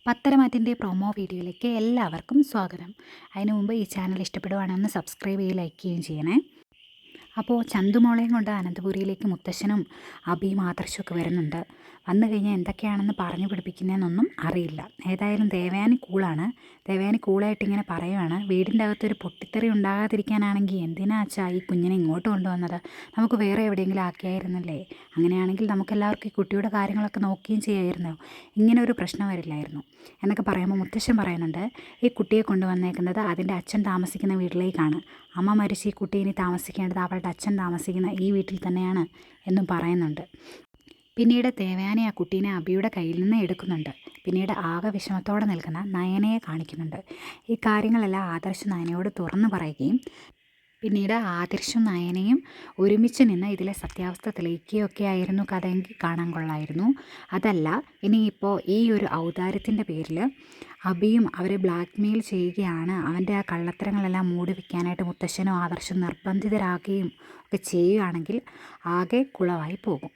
പത്തരമാറ്റിൻ്റെ promo വീഡിയോയിലേക്ക് എല്ലാവർക്കും സ്വാഗതം. അതിനു മുമ്പ് ഈ ചാനൽ ഇഷ്ടപ്പെടുവാണെങ്കിൽ സബ്സ്ക്രൈബ് ചെയ്യുകയും ലൈക്ക് ചെയ്യുകയും ചെയ്യണേ. അപ്പോൾ ചന്തുമോളെയും കൊണ്ട് അനന്തപുരിയിലേക്ക് മുത്തശ്ശനും അബിയും ആദർശമൊക്കെ വരുന്നുണ്ട്. വന്നു കഴിഞ്ഞാൽ എന്തൊക്കെയാണെന്ന് പറഞ്ഞു പിടിപ്പിക്കുന്നതെന്നൊന്നും അറിയില്ല. ഏതായാലും ദേവയാനി കൂളാണ്. ദേവയാനി കൂളായിട്ട് ഇങ്ങനെ പറയുവാണ്, വീടിൻ്റെ അകത്തൊരു പൊട്ടിത്തെറി ഉണ്ടാകാതിരിക്കാനാണെങ്കിൽ എന്തിനാ അച്ഛാ ഈ കുഞ്ഞിനെ ഇങ്ങോട്ട് കൊണ്ടുവന്നത്? നമുക്ക് വേറെ എവിടെയെങ്കിലും ആക്കിയായിരുന്നല്ലേ? അങ്ങനെയാണെങ്കിൽ നമുക്കെല്ലാവർക്കും ഈ കുട്ടിയുടെ കാര്യങ്ങളൊക്കെ നോക്കുകയും ചെയ്യാമായിരുന്നു. ഇങ്ങനെ ഒരു പ്രശ്നം വരില്ലായിരുന്നു എന്നൊക്കെ പറയുമ്പോൾ മുത്തശ്ശൻ പറയുന്നുണ്ട്, ഈ കുട്ടിയെ കൊണ്ടുവന്നേക്കുന്നത് അതിൻ്റെ അച്ഛൻ താമസിക്കുന്ന വീട്ടിലേക്കാണ്. അമ്മ മരിച്ച് ഈ കുട്ടി ഇനി താമസിക്കേണ്ടത് അവളുടെ അച്ഛൻ താമസിക്കുന്ന ഈ വീട്ടിൽ തന്നെയാണ് എന്നും പറയുന്നുണ്ട്. പിന്നീട് ദേവയാനി ആ കുട്ടീനെ അബിയുടെ കയ്യിൽ നിന്ന് എടുക്കുന്നുണ്ട്. പിന്നീട് ആകെ വിഷമത്തോടെ നിൽക്കുന്ന നയനയെ കാണിക്കുന്നുണ്ട്. ഈ കാര്യങ്ങളെല്ലാം ആദർശ് നയനയോട് തുറന്നു പറയുകയും പിന്നീട് ആദർശും നയനയും ഒരുമിച്ച് നിന്ന് ഇതിലെ സത്യാവസ്ഥ തെളിയിക്കുകയൊക്കെ ആയിരുന്നു കഥയെങ്കിൽ കാണാൻ കൊള്ളായിരുന്നു. അതല്ല, ഇനിയിപ്പോൾ ഈ ഒരു ഔദാര്യത്തിൻ്റെ പേരിൽ അബിയും അവരെ ബ്ലാക്ക് മെയിൽ ചെയ്യുകയാണ്, അവൻ്റെ ആ കള്ളത്തരങ്ങളെല്ലാം മൂടി വയ്ക്കാനായിട്ട് മുത്തശ്ശനും ആദർശം നിർബന്ധിതരാകുകയും ഒക്കെ ചെയ്യുകയാണെങ്കിൽ ആകെ കുളമായി പോകും.